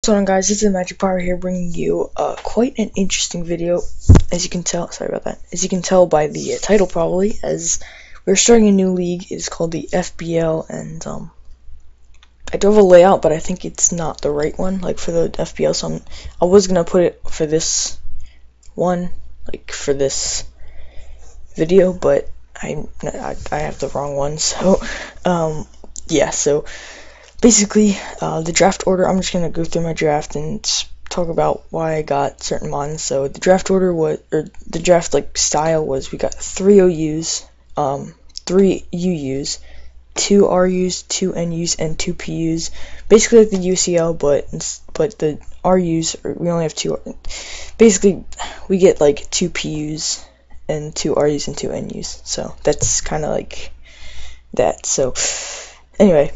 What's going on, guys? This is Magic Power here, bringing you quite an interesting video. As you can tell, sorry about that. As you can tell by the title, probably, as we're starting a new league. It's called the FBL, and I do have a layout, but I think it's not the right one, like for the FBL. So I was gonna put it for this one, like for this video, but I have the wrong one. So yeah. So basically, the draft order, I'm just going to go through my draft and talk about why I got certain mons. So the draft order was, or the draft style was, we got 3 OUs, 3 UUs, 2 RUs, 2 NUs, and 2 PUs. Basically like the UCL, but the RUs, we only have 2. Basically, we get like 2 PUs and 2 RUs and 2 NUs. So that's kind of like that. So anyway.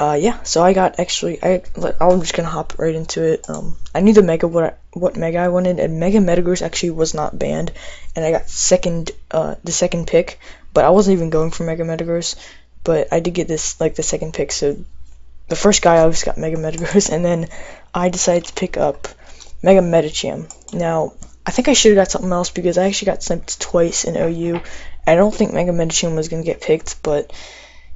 Yeah, so I got I'm just gonna hop right into it. I knew the mega, what mega I wanted, and Mega Metagross actually was not banned, and I got the second pick, but I wasn't even going for Mega Metagross, but I did get this, the second pick. So the first guy I always got Mega Metagross, and then I decided to pick up Mega Medicham. Now, I think I should have got something else, because I actually got sniped twice in OU. I don't think Mega Medicham was gonna get picked, but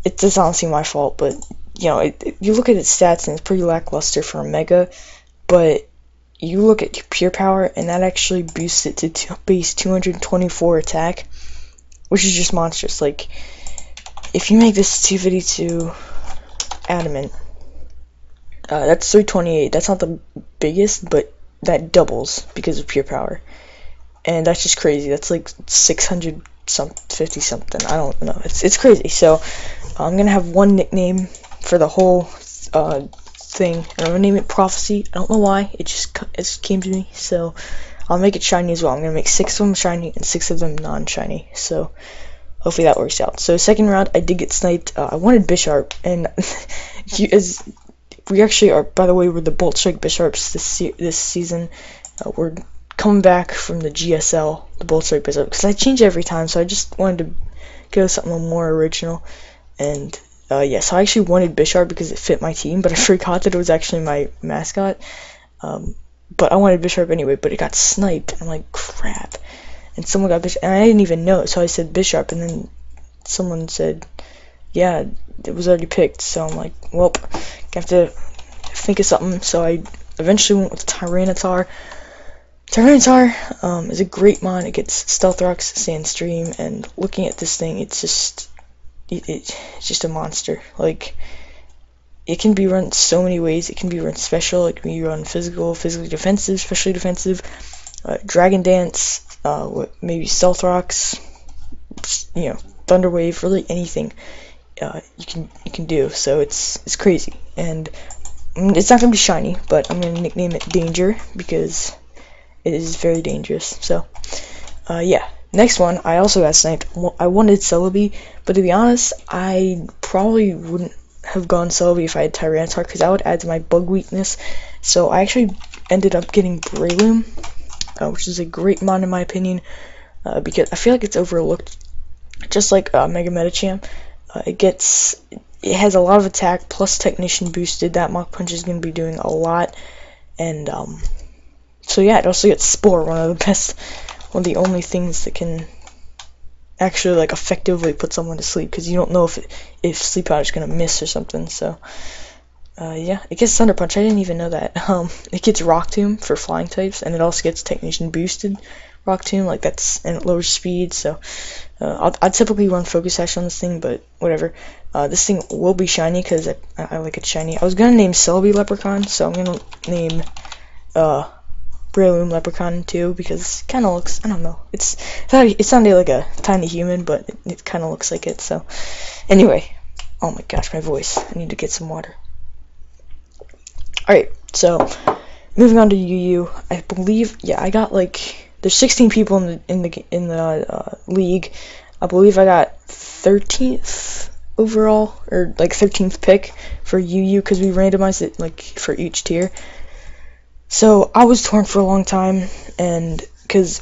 it's honestly my fault. But you know, you look at its stats and it's pretty lackluster for a Mega, but you look at pure power and that actually boosts it to base 224 attack, which is just monstrous. Like, if you make this 252 adamant, that's 328. That's not the biggest, but that doubles because of pure power, and that's just crazy. That's like 650 something. I don't know. It's crazy. So I'm gonna have one nickname for the whole thing, and I'm gonna name it Prophecy. I don't know why, it just came to me. So I'll make it shiny as well. I'm gonna make 6 of them shiny and 6 of them non-shiny. So hopefully that works out. So second round, I did get sniped. I wanted Bisharp, and we actually are. By the way, we're the Bolt Strike Bisharps this season. We're coming back from the GSL, the Bolt Strike Bisharp, because I change every time. So I just wanted to go something more original, and yeah, so I actually wanted Bisharp because it fit my team, but I forgot that it was actually my mascot. But I wanted Bisharp anyway, but it got sniped. I'm like, crap. And someone got Bisharp, and I didn't even know it, so I said Bisharp, and then someone said, yeah, it was already picked. So I'm like, well, I have to think of something. So I eventually went with Tyranitar. Tyranitar is a great mon. It gets Stealth Rocks, Sandstream, and looking at this thing, it's just a monster. Like, it can be run so many ways. It can be run special, it can be run physically defensive, specially defensive, Dragon Dance, maybe Stealth Rocks, you know, Thunder Wave, really anything you can do. So it's crazy, and it's not gonna be shiny, but I'm gonna nickname it Danger because it is very dangerous. So yeah. Next one, I also got sniped. I wanted Celebi, but to be honest, I probably wouldn't have gone Celebi if I had Tyranitar, because that would add to my bug weakness. So I actually ended up getting Breloom, which is a great mon in my opinion, because I feel like it's overlooked. Just like Mega Medicham, it has a lot of attack plus Technician boosted. That Mach Punch is going to be doing a lot, and so yeah, it also gets Spore, one of the only things that can actually effectively put someone to sleep, because you don't know if Sleep Powder is gonna miss or something. So yeah, it gets Thunder Punch. I didn't even know that. It gets Rock Tomb for flying types, and it also gets Technician boosted Rock Tomb, and it lowers speed. So I'd typically run Focus Sash on this thing, but whatever. This thing will be shiny because I like it shiny. I was gonna name Celebi Leprechaun, so I'm gonna name Breloom Leprechaun too, because it kind of looks, I don't know, it's sounded like a tiny human, but it kind of looks like it. So anyway, oh my gosh, my voice, I need to get some water. Alright, so moving on to UU, I believe, yeah, I got there's 16 people in the league. I believe I got 13th overall, or 13th pick for UU, because we randomized it for each tier. So I was torn for a long time, and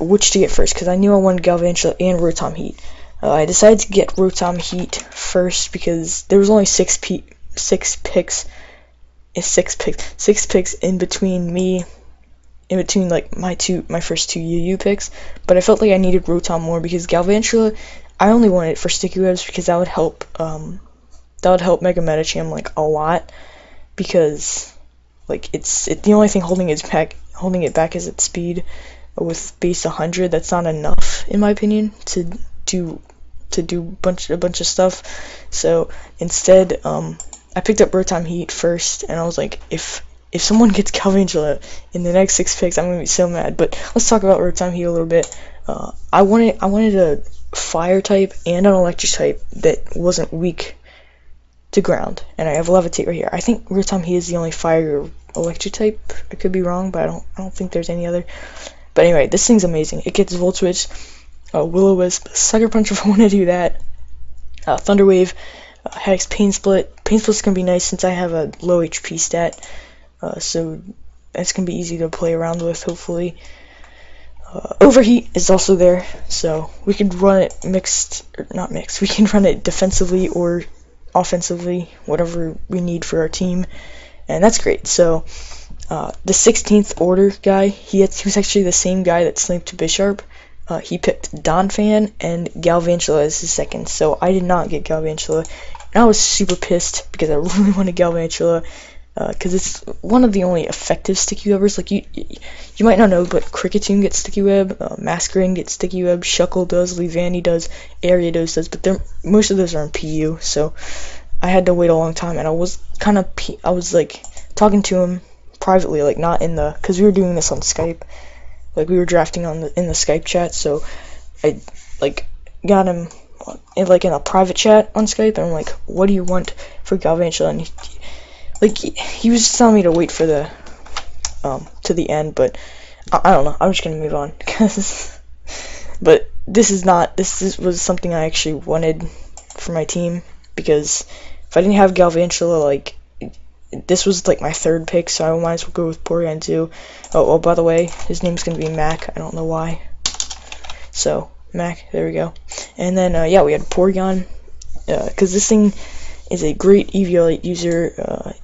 which to get first, because I knew I wanted Galvantula and Rotom Heat. I decided to get Rotom Heat first because there was only 6 picks six picks in between me, in between like my first two UU picks, but I felt like I needed Rotom more because Galvantula, I only wanted it for sticky webs because that would help Mega Metacham like a lot, because like it's the only thing holding it back is its speed. With base 100, that's not enough in my opinion to do a bunch of stuff. So instead, I picked up Rotom Heat first, and I was like, if someone gets Galvantula in the next 6 picks, I'm gonna be so mad. But let's talk about Rotom Heat a little bit. I wanted a fire type and an electric type that wasn't weak to ground, and I have Levitate right here. I think Rotom Heat is the only fire or electric type. I could be wrong, but I don't think there's any other. But anyway, this thing's amazing. It gets Volt Switch, Will-O-Wisp, Sucker Punch if I want to do that, Thunder Wave, Hex, Pain Split. Pain Split's gonna be nice since I have a low HP stat, so that's gonna be easy to play around with, hopefully. Overheat is also there, so we could run it not mixed. We can run it defensively or offensively, whatever we need for our team, and that's great. So the 16th order guy, he was actually the same guy that sniped Bisharp. He picked Donphan and Galvantula as his second, so I did not get Galvantula, and I was super pissed because I really wanted Galvantula, because it's one of the only effective sticky webbers. Like you might not know, but Kricketune gets sticky web, Masquerain gets sticky web, Shuckle does, Leavanny does, Ariados does, but most of those are in PU, so I had to wait a long time, and I was like talking to him privately, like not in the, because we were doing this on Skype, like we were drafting in the Skype chat, so I like got him in a private chat on Skype, and I'm like, what do you want for Galvantula? And he was just telling me to wait for the to the end, but I don't know, I'm just gonna move on. But this was something I actually wanted for my team, because if I didn't have Galvantula, like, this was like my third pick, so I might as well go with Porygon too. Oh, by the way, his name's gonna be Mac. I don't know why. So Mac, there we go. And then yeah, we had Porygon, because this thing is a great EVL8 user.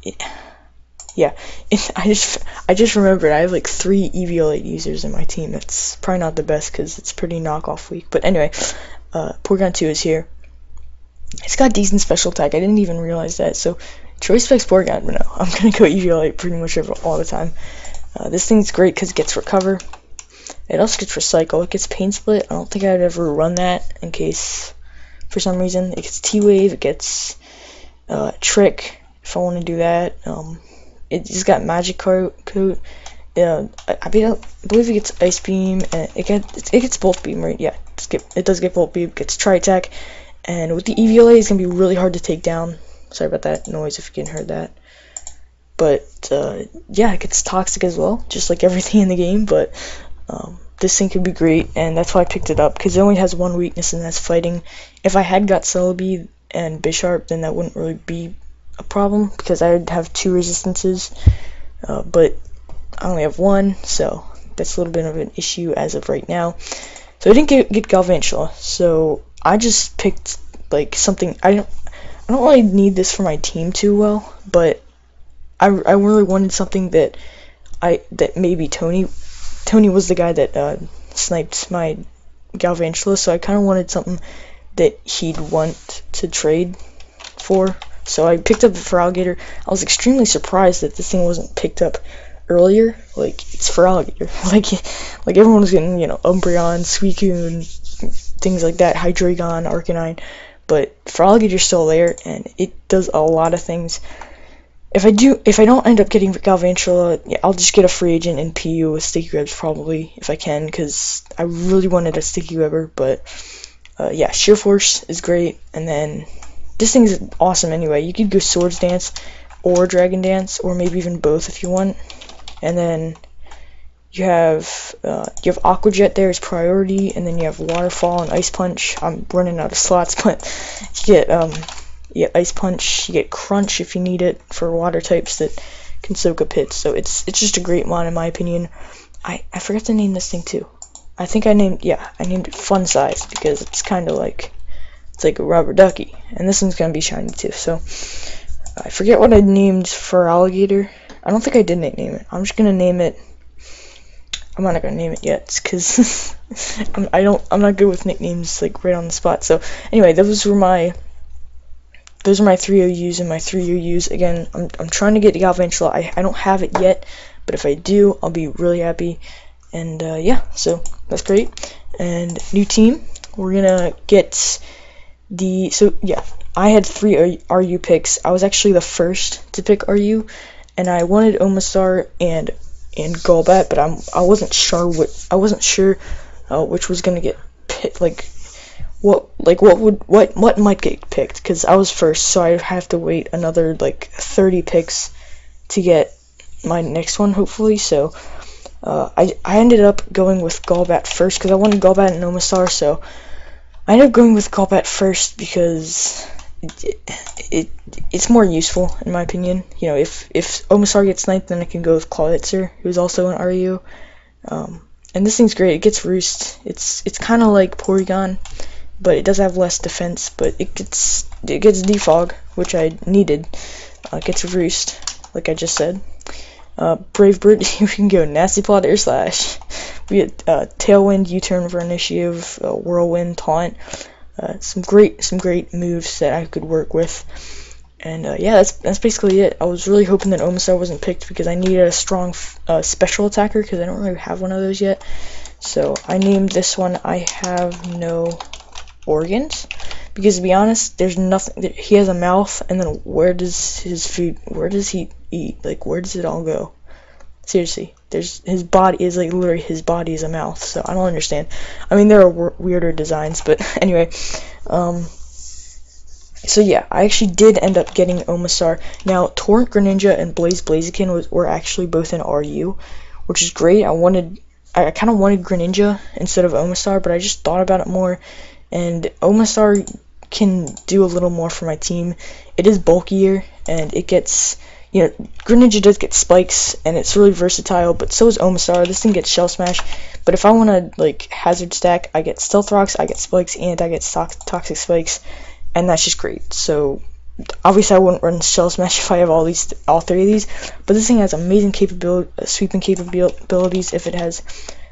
I just remembered I have like 3 EVL8 users in my team. That's probably not the best because it's pretty knockoff week. But anyway, Porygon 2 is here. It's got decent special attack. I didn't even realize that. So choice specs Porygon, but no, I'm gonna go EVL8 pretty much all the time. This thing's great because it gets Recover. It also gets Recycle. It gets Pain Split. I don't think I'd ever run that in case for some reason. It gets T-Wave. It gets Trick if I want to do that. It just got Magic Coat. I believe it gets Ice Beam, and it gets Bolt Beam, right? Yeah, it does get Bolt Beam. It gets Tri-Attack, and with the EVLA, it's gonna be really hard to take down. Sorry about that noise if you can hear that. But yeah, it gets Toxic as well, just like everything in the game. But this thing could be great, and that's why I picked it up, because it only has one weakness, and that's fighting. If I had got Celebi and Bisharp, then that wouldn't really be a problem, because I would have 2 resistances, but I only have 1, so that's a little bit of an issue as of right now. So I didn't get Galvantula, so I just picked like something. I don't really need this for my team too well, but I really wanted something that maybe Tony was the guy that sniped my Galvantula, so I kind of wanted something that he'd want to trade for. So I picked up the Feraligatr. I was extremely surprised that this thing wasn't picked up earlier. Like, it's Feraligatr. like everyone was getting, Umbreon, Suicune, things like that, Hydreigon, Arcanine, but Feraligatr's still there, and it does a lot of things. If I don't end up getting Galvantula, yeah, I'll just get a free agent in PU with Sticky Webs probably, if I can, because I really wanted a Sticky Webber. But yeah, Sheer Force is great, and then this thing's awesome anyway. You could go Swords Dance or Dragon Dance, or maybe even both if you want. And then you have Aqua Jet there as priority, and then you have Waterfall and Ice Punch. I'm running out of slots, but you get Ice Punch, you get Crunch if you need it for water types that can soak up hits. So it's just a great mod in my opinion. I forgot to name this thing too. I think I named it Fun Size, because it's kind of like, it's like a rubber ducky, and this one's gonna be shiny too. So I forget what I named for alligator. I don't think I did name it. I'm just gonna name it. I'm not gonna name it yet, cause I'm not good with nicknames like right on the spot. So anyway, those are my 3 OUs and my 3 UUs. Again, I'm trying to get the Galvantula. I don't have it yet, but if I do, I'll be really happy. And yeah, so that's great. And new team, we're gonna get I had 3 RU picks. I was actually the first to pick RU, and I wanted Omastar and Golbat, but I wasn't sure which was gonna get picked. What might get picked, because I was first, so I have to wait another 30 picks to get my next one, hopefully. So I ended up going with Golbat first because I wanted Golbat and Omastar. So I ended up going with Golbat first because it's more useful in my opinion. You know, if Omastar gets sniped, then I can go with Clawitzer, who's also an RU. And this thing's great. It gets Roost. It's kind of like Porygon, but it does have less defense. But it gets Defog, which I needed. It gets Roost, like I just said. Brave Bird, you can go Nasty Plot, Air Slash. We get Tailwind, U-Turn, Initiative, Whirlwind, Taunt. Some great moves that I could work with. And yeah, that's basically it. I was really hoping that Omastar wasn't picked because I needed a strong special attacker because I don't really have one of those yet. So I named this one I Have No Organs, because to be honest, there's nothing. He has a mouth, and then where does he eat? Like, where does it all go? Seriously, his body is literally his body is a mouth. So I don't understand. I mean, there are weirder designs, but anyway, so yeah, I actually did end up getting Omastar. Now, Torrent Greninja and Blaziken were actually both in RU, which is great. I kind of wanted Greninja instead of Omastar, but I just thought about it more, and Omastar can do a little more for my team. It is bulkier, and it gets, Greninja does get spikes, and it's really versatile, but so is Omastar. This thing gets Shell Smash, but if I want to, hazard stack, I get Stealth Rocks, I get Spikes, and I get Toxic Spikes, and that's just great. So obviously I wouldn't run Shell Smash if I have all 3 of these, but this thing has amazing sweeping capabilities if it has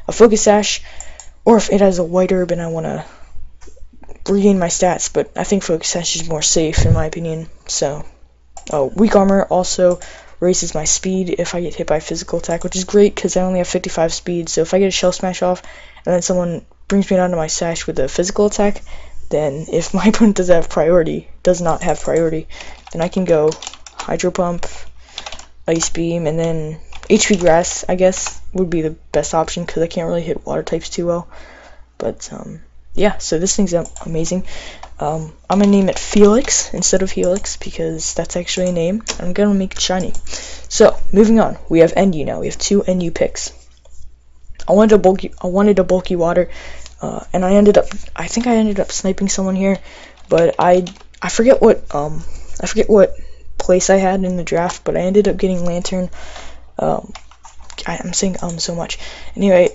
a Focus Sash, or if it has a White Herb and I want to regain my stats, but I think Focus Sash is more safe in my opinion. So Weak Armor also raises my speed if I get hit by physical attack, which is great because I only have 55 speed. So if I get a Shell Smash off and then someone brings me down to my sash with a physical attack, then if my opponent does not have priority, then I can go Hydro Pump, Ice Beam, and then HP Grass, I guess, would be the best option because I can't really hit water types too well. But yeah, so this thing's amazing. I'm gonna name it Felix instead of Helix because that's actually a name. I'm gonna make it shiny. So moving on, we have NU now. We have 2 NU picks. I wanted a bulky water, and I think I ended up sniping someone here, but I forget what place I had in the draft, but I ended up getting Lantern. I'm saying so much. Anyway,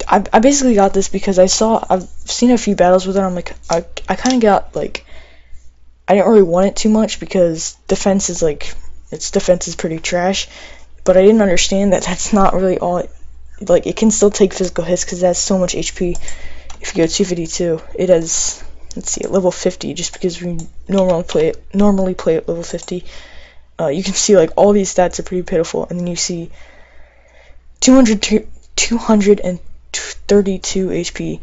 I basically got this because I've seen a few battles with it. I'm like, I kind of got I didn't really want it too much because defense is its defense is pretty trash, but I didn't understand that that's not really all. It can still take physical hits because it has so much HP. If you go 252, it has, let's see, at level 50, just because we normally play at level 50. You can see all these stats are pretty pitiful, and then you see 232 HP.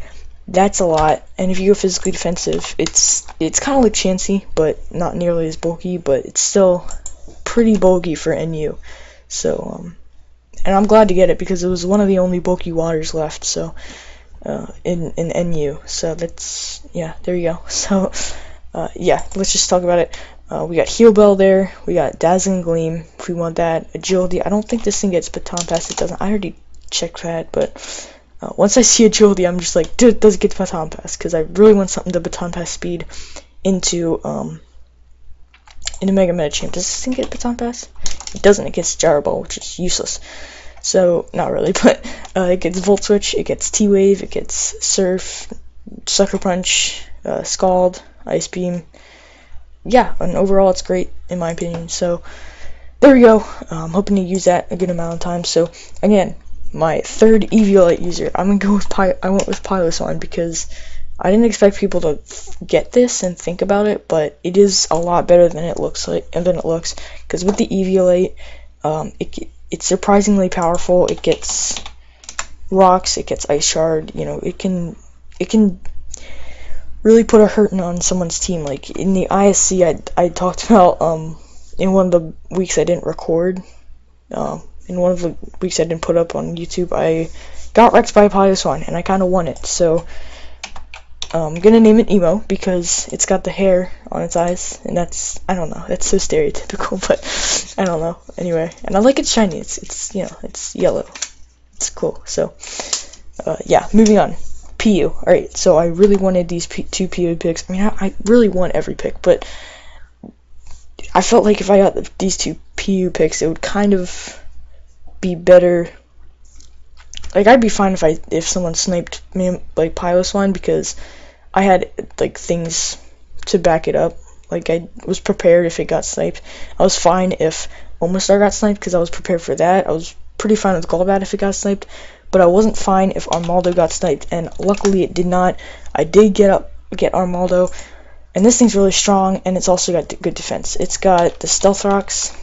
That's a lot, and if you go physically defensive, it's kind of like Chansey, but not nearly as bulky, but it's still pretty bulky for NU. So and I'm glad to get it because it was one of the only bulky waters left. So in NU. So that's, yeah, there you go. So yeah, let's just talk about it. We got Heal Bell there. We got Dazzling Gleam if we want that. Agility. I don't think this thing gets Baton Pass. It doesn't. I already checked that, but once I see Agility, I'm just like, dude, does it get Baton Pass? Because I really want something to Baton Pass speed into Mega Medicham. Does this thing get Baton Pass? It doesn't. It gets Gyro Ball, which is useless. So, not really, but it gets Volt Switch, it gets T-Wave, it gets Surf, Sucker Punch, Scald, Ice Beam, yeah, and overall it's great in my opinion. So there we go. I'm hoping to use that a good amount of time. So again, my third Eviolite user, I went with Piloswine because I didn't expect people to get this and think about it, but it is a lot better than it looks because with the Eviolite, it's surprisingly powerful. It gets rocks, it gets ice shard, you know, it can really put a hurting on someone's team. Like in the ISC, I talked about in one of the weeks I didn't record, in one of the weeks I didn't put up on YouTube, I got wrecked by a Piloswine and I kind of won it. So I'm gonna name it Emo because it's got the hair on its eyes, and that's, I don't know, that's so stereotypical, but I don't know. Anyway, and I like it's shiny. It's you know, it's yellow. It's cool. So yeah, moving on. PU. Alright, so I really wanted these two PU picks. I mean, I really want every pick, but I felt like if I got these two PU picks, it would kind of be better. Like, I'd be fine if someone sniped me, like Piloswine, because I had like things to back it up. Like, I was prepared if it got sniped. I was fine if Omastar got sniped because I was prepared for that. I was pretty fine with Golbat if it got sniped, but I wasn't fine if Armaldo got sniped, and luckily it did not. I did get Armaldo, and this thing's really strong, and it's also got good defense. It's got the Stealth Rocks,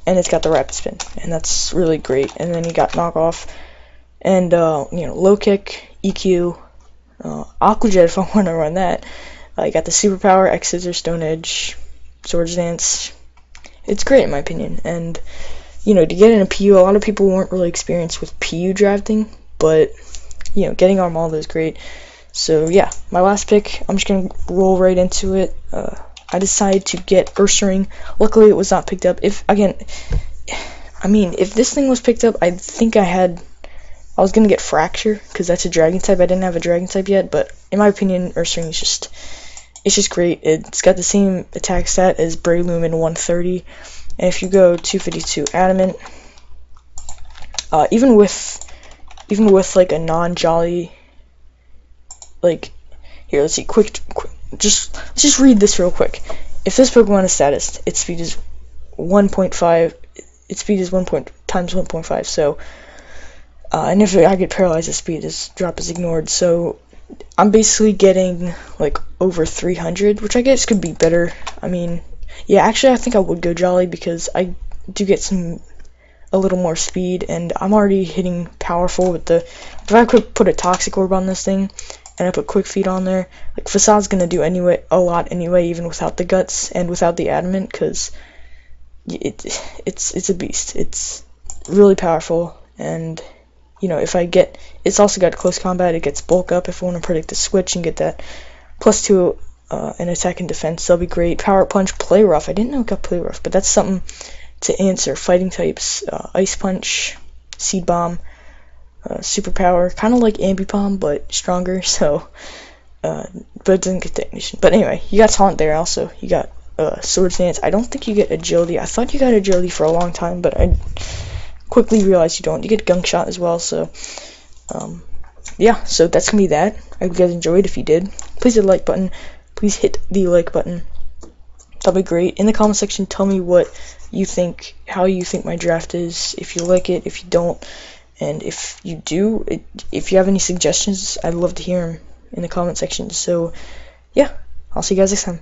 and it's got the Rapid Spin, and that's really great. And then you got Knockoff, and you know, Low Kick, EQ, Aqua Jet if I want to run that. You got the Superpower, X Scissors, Stone Edge, Swords Dance. It's great in my opinion, and you know, to get in a PU, a lot of people weren't really experienced with PU drafting, but you know, getting Armaldo is great. So yeah, my last pick, I'm just gonna roll right into it. I decided to get Ursaring. Luckily, it was not picked up. If this thing was picked up, I think I was gonna get Fracture because that's a Dragon type. I didn't have a Dragon type yet, but in my opinion, Ursaring is just great. It's got the same attack stat as Breloom in 130. And if you go 252 Adamant, even with like a non-Jolly, like, here, let's see, let's just read this real quick. If this Pokemon is status, its speed is 1.5, its speed is 1 times 1.5, so, and if I get paralyzed, the speed drop is ignored, so I'm basically getting, like, over 300, which I guess could be better. I mean, yeah, actually, I think I would go Jolly because I do get a little more speed, and I'm already hitting powerful with the. If I could put a Toxic Orb on this thing, and I put Quick Feet on there, like Facade's gonna do a lot anyway, even without the Guts and without the Adamant, because it's a beast. It's really powerful, and you know, it's also got Close Combat. It gets Bulk Up if I want to predict the switch and get that +2. An attack and defense, that'll be great. Power Punch, Play Rough. I didn't know it got Play Rough, but that's something to answer. Fighting types, Ice Punch, Seed Bomb, Superpower, kind of like Ambipom, but stronger, so, but it doesn't get Technician. But anyway, you got Taunt there also. You got Swords Dance. I don't think you get Agility. I thought you got Agility for a long time, but I quickly realized you don't. You get Gunk Shot as well, so, yeah, so that's gonna be that. I hope you guys enjoyed. If you did, please hit the like button. Please hit the like button. That'll be great. In the comment section, tell me what you think, how you think my draft is, if you like it, if you don't, and if you do, if you have any suggestions, I'd love to hear them in the comment section. So, yeah, I'll see you guys next time.